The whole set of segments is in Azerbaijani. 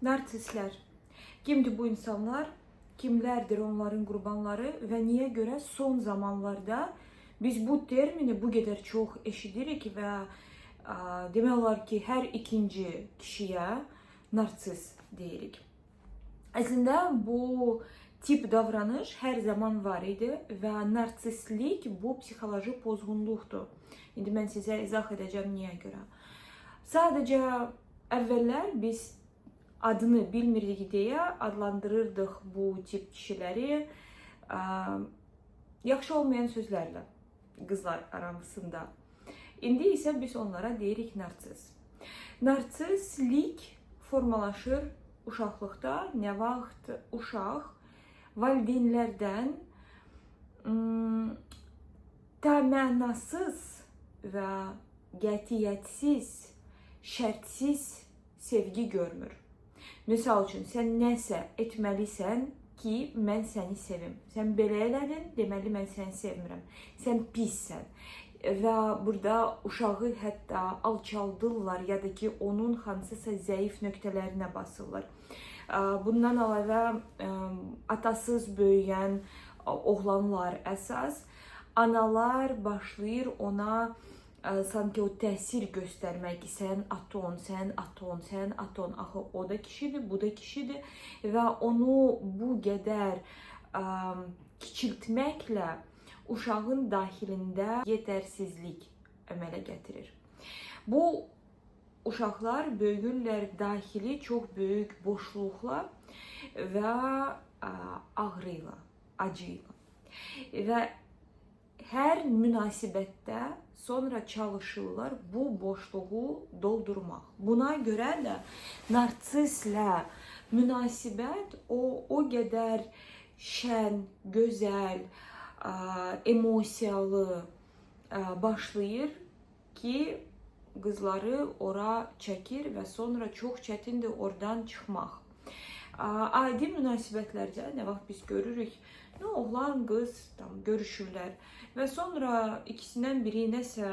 Narsistlər. Kimdir bu insanlar? Kimlərdir onların qurbanları və niyə görə son zamanlarda biz bu termini bu qədər çox eşidirik və demək olar ki, hər ikinci kişiyə narsist deyirik. Əslində bu tip davranış hər zaman var idi və narsistlik bu psixoloji pozğunluqdur. İndi mən sizə izah edəcəm niyə görə. Sadəcə əvvəllər biz adını bilmirdik deyə adlandırırdıq bu tip kişiləri yaxşı olmayan sözlərlə qızlar arasında. İndi isə biz onlara deyirik narsist. Narsistlik formalaşır uşaqlıqda, nə vaxt uşaq valideynlərdən təmənnasız və qətiyyətsiz, şərtsiz sevgi görmür. Misal üçün, sən nəsə etməlisən ki, mən səni sevim. Sən belə elədin, deməli mən səni sevmirəm. Sən pissən. Və burada uşağı hətta alçaldırlar ya da ki, onun hansısa zəif nöqtələrinə basırlar. Bundan əlavə atasız böyüyən oğlanlar əsas, analar başlayır ona sanki o təsir göstərmək ki, sən aton, sən aton, sən aton. Axı o da kişidir, bu da kişidir və onu bu qədər kiçiltməklə uşağın daxilində yetərsizlik əmələ gətirir. Bu uşaqlar böyüyürlər daxili çox böyük boşluqla və ağrıyla, acıyla. Və hər münasibətdə sonra çalışırlar bu boşluğu doldurmaq. Buna görə də narsistlə münasibət o qədər şən, gözəl, emosiyalı başlayır ki, qızları ora çəkir və sonra çox çətindir oradan çıxmaq. Adi münasibətlərdə nə vaxt biz görürük, oğlan, qız görüşürlər və sonra ikisindən biri nəsə,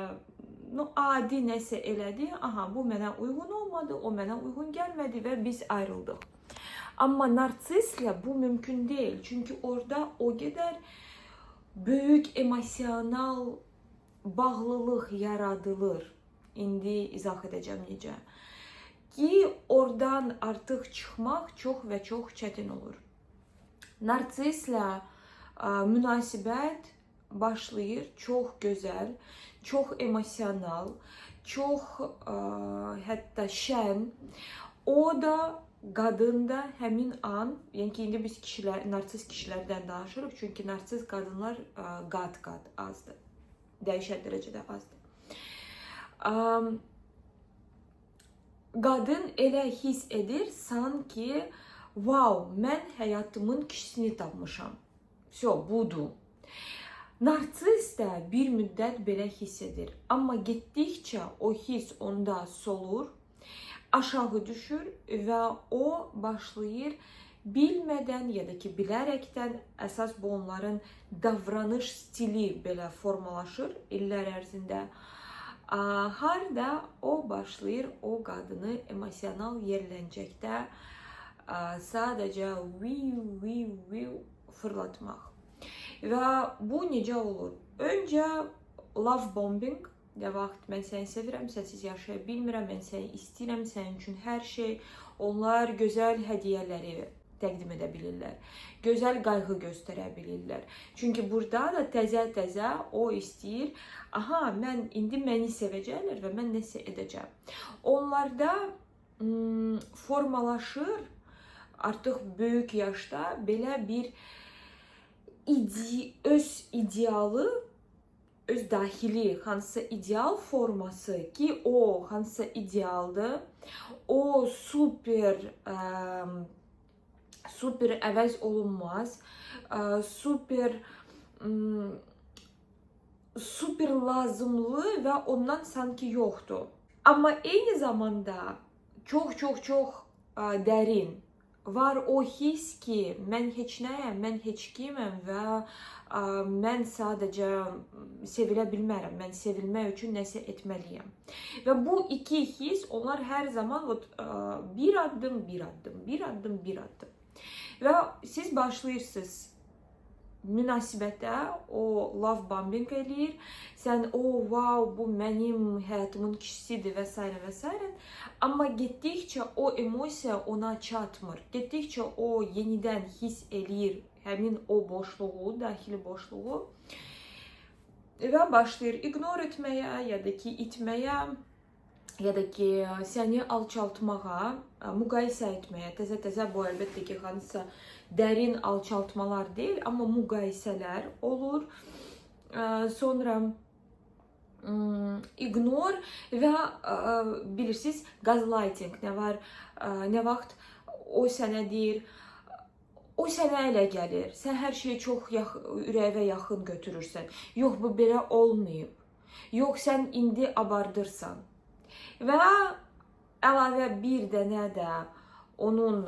adi nəsə elədi, aha bu mənə uyğun olmadı, o mənə uyğun gəlmədi və biz ayrıldıq. Amma narsistlə bu mümkün deyil, çünki orada o qədər böyük emosional bağlılıq yaradılır. İndi izah edəcəm necə. Ki oradan artıq çıxmaq çox və çox çətin olur. Narsistlə münasibət başlayır çox gözəl, çox emosional, çox hətta şən. O da qadın da həmin an, yəni ki, indi biz narsist kişilərdən danışırıq, çünki narsist qadınlar qat-qat azdır, dəhşət dərəcədə azdır. Qadın elə hiss edir, sanki, wow, mən həyatımın kişisini tapmışam. Budur. Narsist də bir müddət belə hiss edir, amma getdikcə o hiss onda solur, aşağı düşür və o başlayır bilmədən ya da ki, bilərəkdən, əsas bu onların davranış stili belə formalaşır illər ərzində. Harda o başlayır o qadını emosional yerləncəkdə sadəcə fırlatmaq. Və bu necə olur? Öncə love bombing, nə vaxt mən səni sevirəm, sənsiz yaşaya bilmirəm, mən səni istəyirəm, sənin üçün hər şey. Onlar gözəl hədiyyələri təqdim edə bilirlər. Gözəl qayğı göstərə bilirlər. Çünki burada da təzə-təzə o istəyir, aha, mən indi məni sevəcəklər və mən nəsə edəcəm. Onlarda formalaşır artıq böyük yaşda belə bir öz idealı, öz daxili hansısa ideal forması ki, o hansısa idealdır, o super əvəz olunmaz, super lazımlı və ondan sanki yoxdur. Amma eyni zamanda çox dərin var o his ki, mən heç nəyəm, mən heç kiməm və mən sadəcə sevilə bilmərəm, mən sevilmək üçün nəsə etməliyəm. Və bu iki his, onlar hər zaman bir addım, bir addım, bir addım, bir addım. Və siz başlayırsınız münasibətə, o love bombing eləyir, sən wow, bu mənim həyatımın kişisidir və s. və s. Amma getdikcə o emosiya ona çatmır, getdikcə o yenidən hiss eləyir həmin o boşluğu, daxili boşluğu və başlayır ignor etməyə, ya da ki itməyə, ya da ki səni alçaltmağa, müqayisə etməyə. Təzə bu əlbəttə ki, hansısa dərin alçaltmalar deyil, amma müqayisələr olur. Sonra ignor və bilirsiniz, gaslighting nə var, nə vaxt o sənə deyir, o sənə elə gəlir, sən hər şeyi çox ürəyə yaxın götürürsən. Yox, bu belə olmayıb. Yox, sən indi abardırsan. Və əlavə bir dənə də onun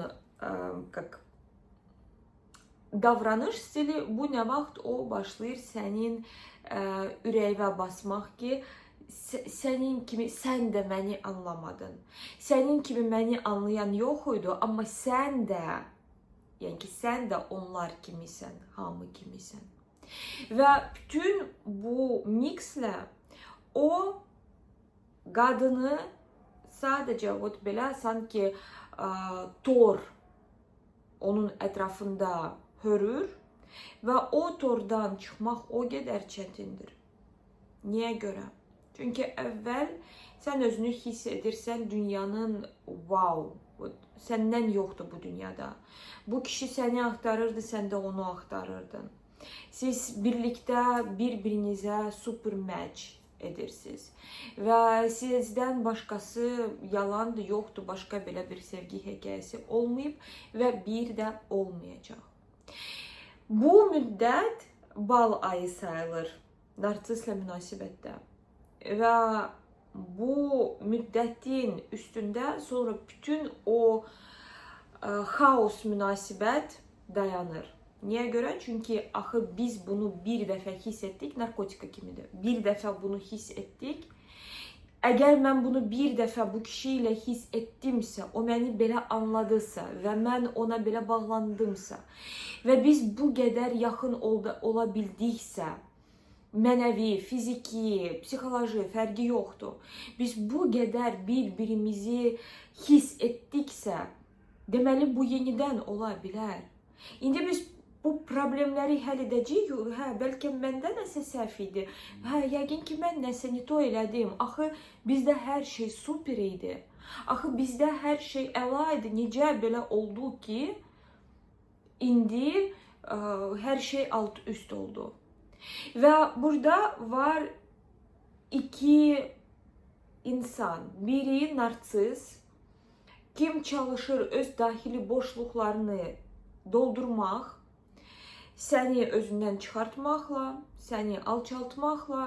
davranış stili, bu nə vaxt o başlayır sənin ürəyinə basmaq ki, sənin kimi sən də məni anlamadın. Sənin kimi məni anlayan yox idi, amma sən də, yəni ki, sən də onlar kimisən, hamı kimisən. Və bütün bu mikslə o qadını sadəcə belə sanki tor onun ətrafında hörür və o tordan çıxmaq o qədər çətindir. Niyə görə? Çünki əvvəl sən özünü hiss edirsən dünyanın wow, səndən yoxdur bu dünyada. Bu kişi səni axtarırdı, sən də onu axtarırdın. Siz birlikdə bir-birinizə super match edirsiniz. Və sizdən başqası yalandır, yoxdur, başqa belə bir sevgi hekayəsi olmayıb və bir də olmayacaq. Bu müddət bal ayı sayılır narsistlə münasibətdə. Və bu müddətin üstündə sonra bütün o xaos münasibət dayanır. Niyə görə? Çünki axı biz bunu bir dəfə hiss etdik, narkotika kimidir. Bir dəfə bunu hiss etdik. Əgər mən bunu bir dəfə bu kişi ilə hiss etdimsə, o məni belə anladısa və mən ona belə bağlandımsa və biz bu qədər yaxın ola bildiksə, mənəvi, fiziki, psixoloji fərqi yoxdur. Biz bu qədər bir-birimizi hiss etdiksə, deməli bu yenidən ola bilər. İndi biz bu problemləri həll edəcəyik. Bəlkə məndə nəsə səhv idi. Yəqin ki, mən nəsə nito elədim. Axı bizdə hər şey super idi. Axı bizdə hər şey əla idi. Necə belə oldu ki, indi hər şey alt üst oldu. Və burada var iki insan. Biri narsist, kim çalışır öz daxili boşluqlarını doldurmaq, səni özündən çıxartmaqla, səni alçaltmaqla,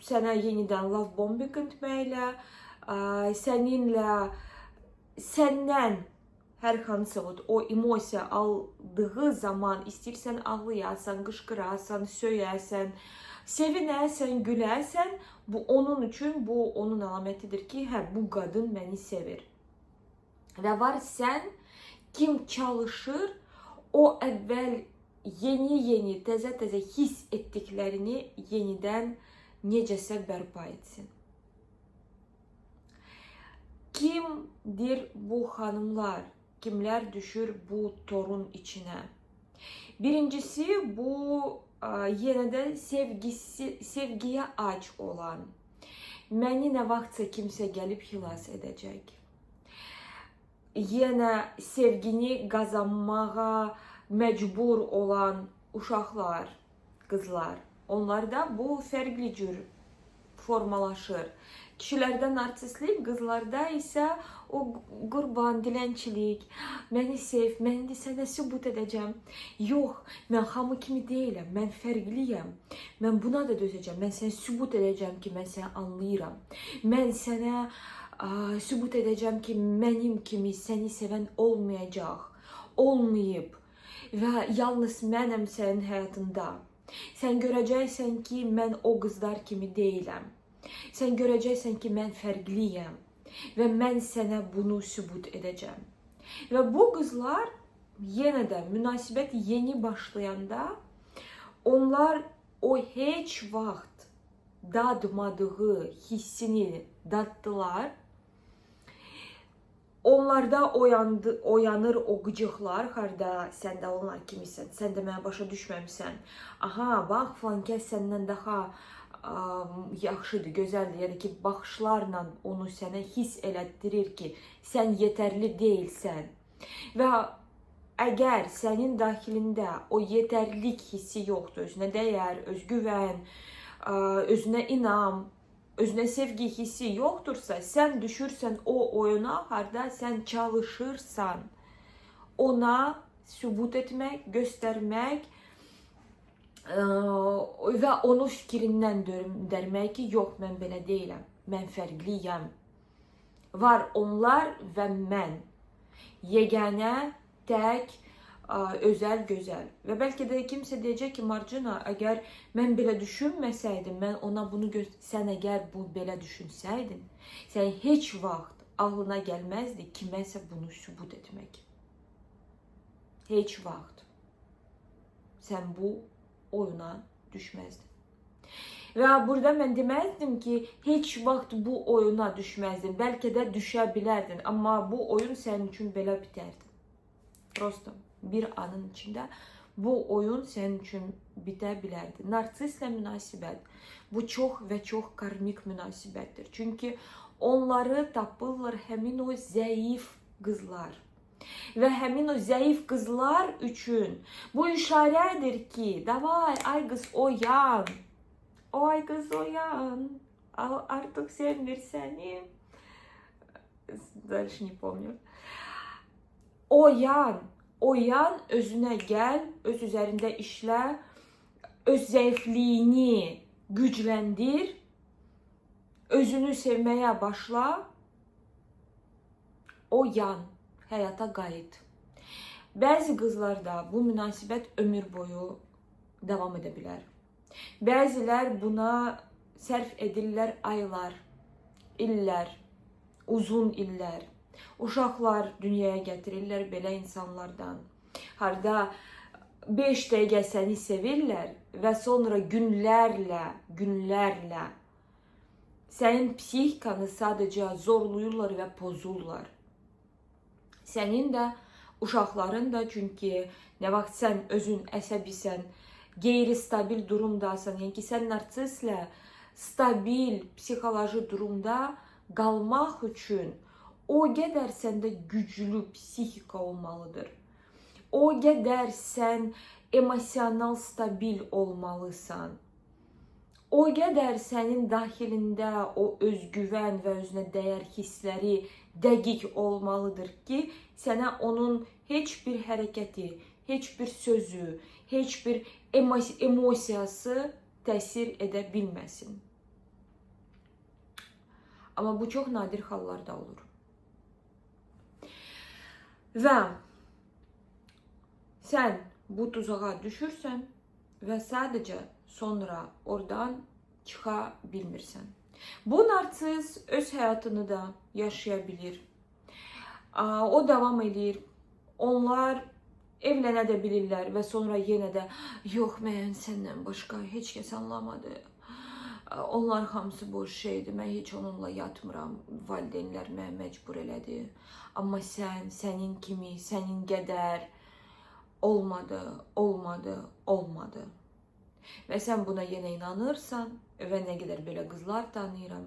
sənə yenidən love bombing etməklə, səndən hər hansı o emosiya aldığı zaman istəyirsən ağlayasan, qışqırasan, söyəsən, sevinəsən, güləsən, bu onun üçün, bu onun əlamətidir ki, bu qadın məni sevir. Və var sən, kim çalışır, o əvvəl yeni, təzə hiss etdiklərini yenidən necəsə bərpa etsin. Kimdir bu xanımlar? Kimlər düşür bu torun içinə? Birincisi, bu yenə də sevgiyə ac olan, məni nə vaxtsa kimsə gəlib xilas edəcək. Yenə sevgini qazanmağa məcbur olan uşaqlar, qızlar. Onlarda bu fərqli cür formalaşır. Kişilərdə narsistlik, qızlarda isə o qurban, dilənçilik, məni sev, mən indi sənə sübut edəcəm. Yox, mən hamı kimi deyiləm, mən fərqliyəm. Mən buna da dözəcəm, mən sənə sübut edəcəm ki, mən səni anlayıram. Mən sənə sübut edəcəm ki, mənim kimi səni sevən olmayacaq, olmayıb və yalnız mənəm sənin həyatında. Sən görəcəksən ki, mən o qızlar kimi deyiləm. Sən görəcəksən ki, mən fərqliyəm və mən sənə bunu sübut edəcəm. Və bu qızlar yenə də münasibət yeni başlayanda onlar o heç vaxt dadmadığı hissini daddılar. Onlarda oyanır o qıcıqlar, harda sən də onlar kimisən, sən də mənə başa düşməmsən. Aha, bax, filankəs səndən daha yaxşıdır, gözəldir. Yəni ki, baxışlarla onu sənə hiss elətdirir ki, sən yetərli deyilsən. Və əgər sənin daxilində o yetərlik hissi yoxdur, özünə dəyər, özgüvən, özünə inam, özünə sevgi hissi yoxdursa, sən düşürsən o oyuna, harda sən çalışırsan ona sübut etmək, göstərmək və onu fikrindən döndərmək ki, yox, mən belə deyiləm, mən fərqliyəm. Var onlar və mən. Yeganə, tək, özəl, gözəl. Və bəlkə də kimsə deyəcək ki, Marcina, əgər mən belə düşünməsəydim, mən ona bunu sən əgər bu belə düşünsəydin, sən heç vaxt ağlına gəlməzdi kiməsə bunu sübut etmək. Heç vaxt. Sən bu oyuna düşməzdin. Və burada mən deməzdim ki, heç vaxt bu oyuna düşməzdin. Bəlkə də düşə bilərdin, amma bu oyun sənin üçün belə bitərdi. Prosto bir anın içində bu oyun sənin üçün bitə bilərdi. Narsistlə münasibət bu çox və çox karmik münasibətdir. Çünki onları tapırlar həmin o zəif qızlar. Və həmin o zəif qızlar üçün bu işarədir ki, davay, ay qız oyan, ay qız oyan, artıq sevmir səni. Dальше не помню. Oyan, özünə gəl, öz üzərində işlə, öz zəifliyini gücləndir, özünü sevməyə başla, oyan, həyata qayıt. Bəzi qızlarda bu münasibət ömür boyu davam edə bilər. Bəzilər buna sərf edirlər aylar, illər, uzun illər. Uşaqlar dünyaya gətirirlər belə insanlardan. Harda 5 dəqiqə səni sevirlər və sonra günlərlə sənin psixikanı sadəcə zorluyurlar və pozurlar. Sənin də, uşaqların da, çünki nə vaxt sən özün əsəbisən, qeyri-stabil durumdasan, yəni ki, sən narsistlə stabil psixoloji durumda qalmaq üçün o qədər səndə güclü psixika olmalıdır. O qədər sən emosional stabil olmalısan. O qədər sənin daxilində o özgüvən və özünə dəyər hissləri dəqiq olmalıdır ki, sənə onun heç bir hərəkəti, heç bir sözü, heç bir emosiyası təsir edə bilməsin. Amma bu çox nadir hallarda olur. Və sən bu tuzağa düşürsən və sadəcə sonra oradan çıxa bilmirsən. Bu narsist öz həyatını da yaşaya bilir. O davam edir. Onlar evlənə də bilirlər və sonra yenə də yox, mən səndən başqa heç kəs anlamadı. Onlar hamısı boş şeydir. Mən heç onunla yatmıram. Valideynlər mənə məcbur elədi. Amma sənin kimi, sənin qədər olmadı. Və sən buna yenə inanırsan və nə qədər belə qızlar tanıyıram,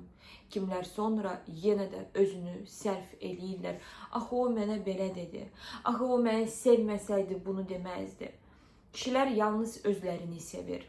kimlər sonra yenə də özünü sərf eləyirlər. Axı o mənə belə dedi. Axı o məni sevməsəydi bunu deməzdi. Kişilər yalnız özlərini sevir.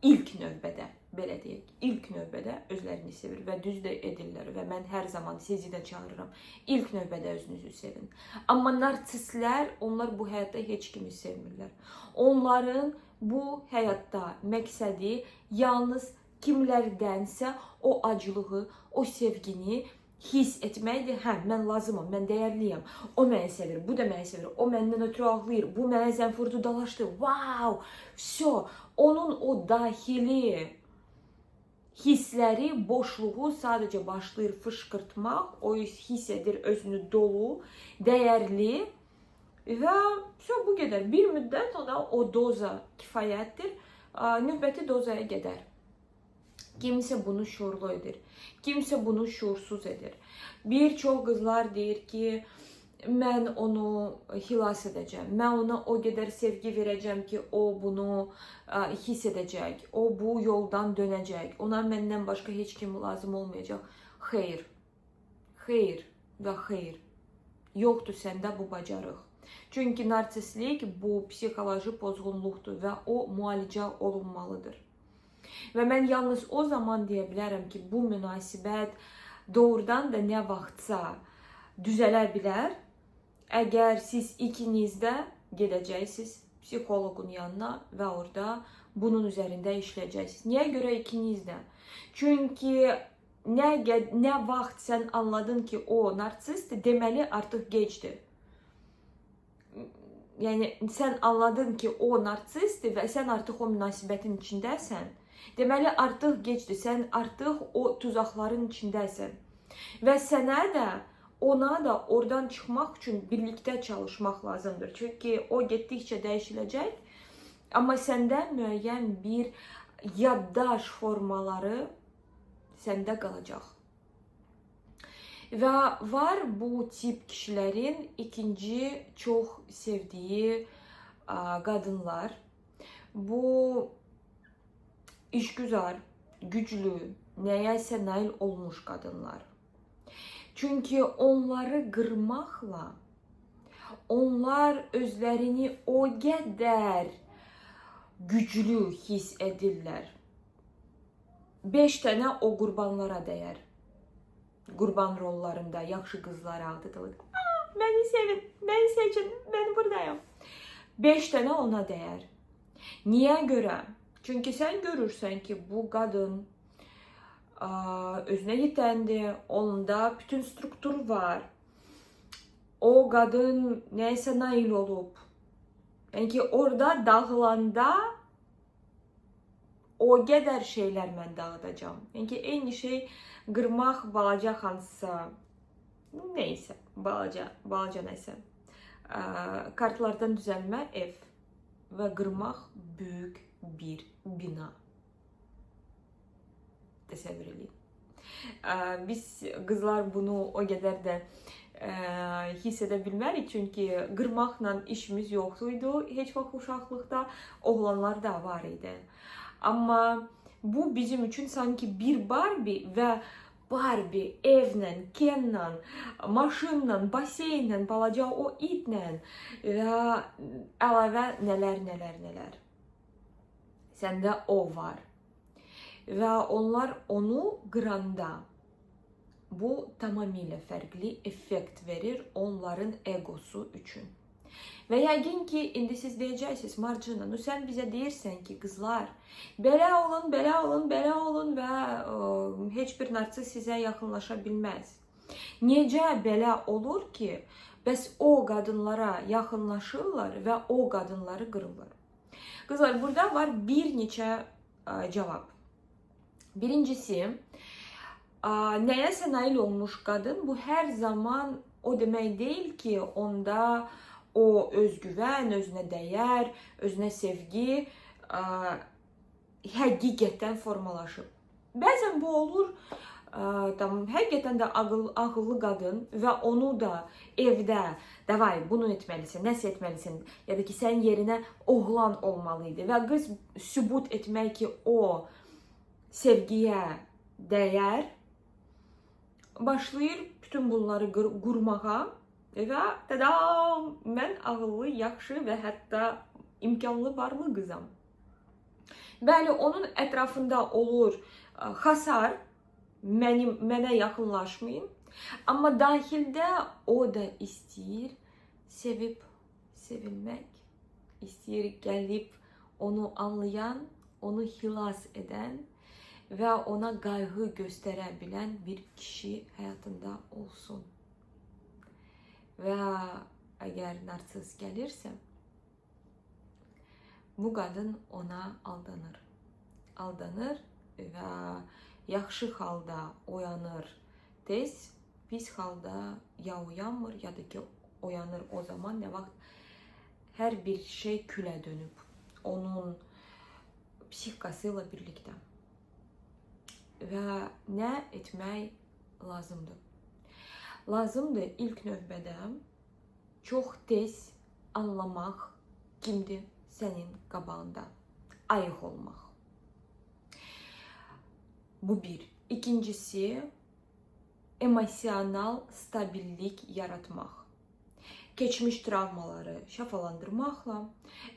İlk növbədə, belə deyək, ilk növbədə özlərini sevir və düz də edirlər və mən hər zaman sizi də çağırıram. İlk növbədə özünüzü sevin. Amma narsistlər, onlar bu həyatda heç kimi sevmirlər. Onların bu həyatda məqsədi yalnız kimlərdənsə o acılığı, o sevgini hiss etməkdir. Hə, mən lazımam, mən dəyərliyəm. O məni sevir, bu da məni sevir. O məndən ötürü ağlayır, bu mənə zənfurdu dalaşdı. Wow! Всё. Onun o daxili hissləri, boşluğu sadəcə başlayır fışqırtmaq. O hiss edir özünü dolu, dəyərli və bu qədər. Bir müddət ona o doza kifayətdir. Növbəti dozaya gedər. Kimsə bunu şuurlu edir. Kimsə bunu şuursuz edir. Bir çox qızlar deyir ki, mən onu xilas edəcəm. Mən ona o qədər sevgi verəcəm ki, o bunu hiss edəcək. O bu yoldan dönəcək. Ona məndən başqa heç kim lazım olmayacaq. Xeyr. Xeyr və xeyr. Yoxdur səndə bu bacarıq. Çünki narsistlik bu psixoloji pozğunluqdur və o müalicə olunmalıdır. Və mən yalnız o zaman deyə bilərəm ki, bu münasibət doğrudan da nə vaxtsa düzələ bilər. Əgər siz ikiniz də gedəcəksiniz psixoloqun yanına və orada bunun üzərində işləyəcəksiniz. Niyə görə ikiniz də? Çünki nə vaxt sən anladın ki, o narsistdir, deməli artıq gecdir. Yəni sən anladın ki, o narsistdir və sən artıq o münasibətin içindəsən. Deməli artıq gecdir, sən artıq o tuzaqların içindəsən. Və sənə də, ona da oradan çıxmaq üçün birlikdə çalışmaq lazımdır. Çünki o getdikcə dəyişiləcək, amma səndə müəyyən bir yaddaş formaları səndə qalacaq. Və var bu tip kişilərin ikinci çox sevdiyi qadınlar. Bu işgüzar, güclü, nəyəsə nail olmuş qadınlar. Çünki onları qırmaqla onlar özlərini o qədər güclü hiss edirlər. 5 dənə o qurbanlara dəyər. Qurban rollarında yaxşı qızlar aldırılır. Məni sevin, məni seçin, mən buradayım. 5 dənə ona dəyər. Niyə görə? Çünki sən görürsən ki, bu qadın özünə yetəndir, onda bütün struktur var. O qadın nəyəsə nail olub. Yəni ki, orada dağılanda o qədər şeylər mən dağıdacam. Yəni ki, eyni şey qırmaq balaca hansısa, neysə, balaca nəsə. Kartlardan düzəlmə ev və qırmaq böyük bir bina. Təsəvvür edin. Biz qızlar bunu o qədər də hiss edə bilmərik, çünki qırmaqla işimiz yoxduydu. Heç vaxt uşaqlıqda oğlanlar da var idi. Amma bu bizim üçün sanki bir Barbie və Barbie evlə, Kenlə, maşınla, baseynlə, balaca o itlə və əlavə nələr. Səndə o var. Və onlar onu qıranda bu tamamilə fərqli effekt verir onların egosu üçün. Və yəqin ki, indi siz deyəcəksiniz, Marcina, sən bizə deyirsən ki, qızlar, belə olun və heç bir narsist sizə yaxınlaşa bilməz. Necə belə olur ki, bəs o qadınlara yaxınlaşırlar və o qadınları qırırlar? Qızlar, burada var bir neçə cavab. Birincisi, nəyəsə nail olmuş qadın, bu hər zaman o demək deyil ki, onda o özgüvən, özünə dəyər, özünə sevgi həqiqətən formalaşıb. Bəzən bu olur, həqiqətən də ağıllı qadın və onu da evdə, davay, bunu etməlisin, nəsə etməlisin, ya da ki, sən yerinə oğlan olmalıydı və qız sübut etmək ki, o sevgiyə dəyər, başlayır bütün bunları qurmağa və tədam, mən ağıllı, yaxşı və hətta imkanlı, varlı qızam. Bəli, onun ətrafında olur hasar, mənə yaxınlaşmayın, amma daxildə o da istəyir sevib, sevilmək, istəyir gəlib onu anlayan, onu xilas edən və ona qayğı göstərə bilən bir kişi həyatında olsun. Və əgər narsist gəlirsə, bu qadın ona aldanır. Aldanır və yaxşı halda oyanır tez, pis halda ya uyanmır, ya da ki oyanır o zaman nə vaxt hər bir şey külə dönüb. Onun psixikası ilə birlikdə. Və nə etmək lazımdır? Lazımdır ilk növbədə çox tez anlamaq kimdir sənin qabağında. Ayıq olmaq. Bu bir. İkincisi, emosional stabillik yaratmaq. Keçmiş travmaları şəfalandırmaqla,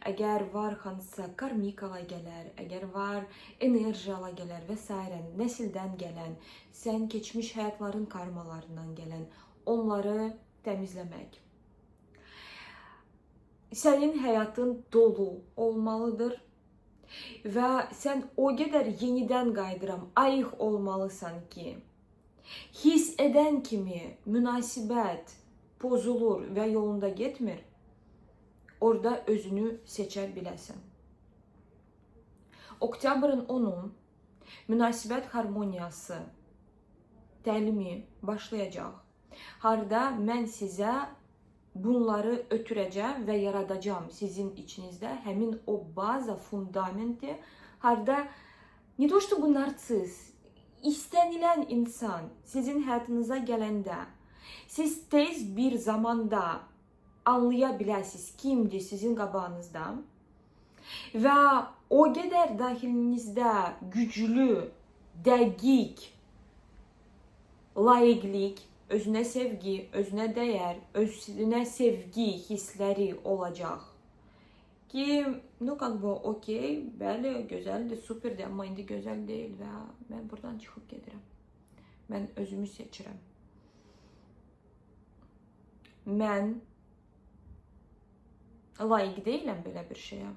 əgər var hansısa karmik əlaqələr, əgər var enerji əlaqələr və s. nəsildən gələn, sən keçmiş həyatların karmalarından gələn, onları təmizləmək. Sənin həyatın dolu olmalıdır və sən o qədər yenidən qayıdıram, ayıq olmalısan ki, hiss edən kimi münasibət pozulur və yolunda getmir, orada özünü seçə biləsən. Oktyabrın 10-u münasibət harmoniyası təlimi başlayacaq. Harda mən sizə bunları ötürəcəm və yaradacağım sizin içinizdə həmin o baza fundamenti, harda ne to, что bu narsist, istənilən insan sizin həyatınıza gələndə siz tez bir zamanda anlaya biləsiniz kimdir sizin qabağınızda və o qədər daxilinizdə güclü, dəqiq, layiqlik, özünə sevgi, özünə dəyər, özünə sevgi hissləri olacaq ki, okey, bəli, gözəldir, superdir, amma indi gözəl deyil və mən buradan çıxıb gedirəm. Mən özümü seçirəm. Mən layiq deyiləm belə bir şeyə.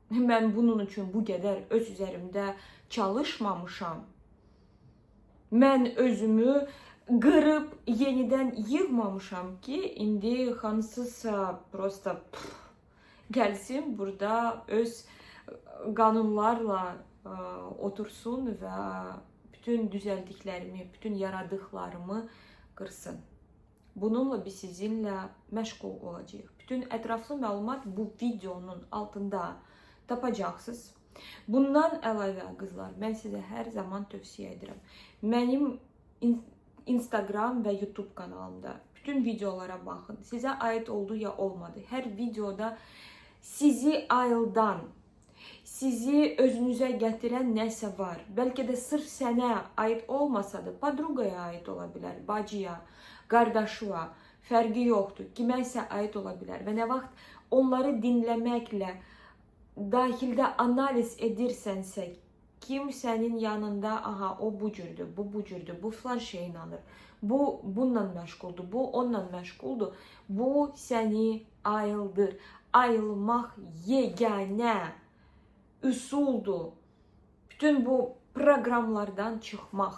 Mən bunun üçün bu qədər öz üzərimdə çalışmamışam. Mən özümü qırıb yenidən yığmamışam ki, indi hansısa prosta gəlsin burada öz qanunlarla otursun və bütün düzəldiklərimi, bütün yaradıqlarımı qırsın. Bununla biz sizinlə məşğul olacağıq. Bütün ətraflı məlumat bu videonun altında tapacaqsınız. Bundan əlavə qızlar, mən sizə hər zaman tövsiyə edirəm. Mənim Instagram və YouTube kanalımda bütün videolara baxın. Sizə aid oldu ya olmadı. Hər videoda sizi ayıldan, sizi özünüzə gətirən nəsə var. Bəlkə də sırf sənə aid olmasa da, podrugaya aid ola bilər, bacıya, qardaşıya, fərqi yoxdur. Kiməsə aid ola bilər və nə vaxt onları dinləməklə dahildə analiz edirsənsə, kim sənin yanında, aha, o bu cürdür, bu cürdür, bu filan şey inanır, bu bununla məşğuldur, bu onunla məşğuldur, bu səni ayıldır. Ayılmaq yeganə üsuldur. Bütün bu proqramlardan çıxmaq.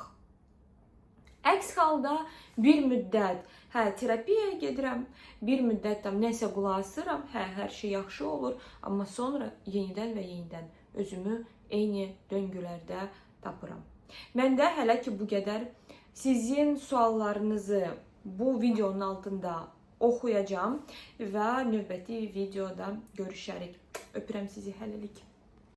Əks halda bir müddət terapiyaya gedirəm, bir müddət nəsə qulaq asıram, hər şey yaxşı olur, amma sonra yenidən və yenidən özümü eyni döngülərdə tapıram. Mən də hələ ki bu qədər sizin suallarınızı bu videonun altında oxuyacağım və növbəti videoda görüşərik. Öpürəm sizi, hələlik.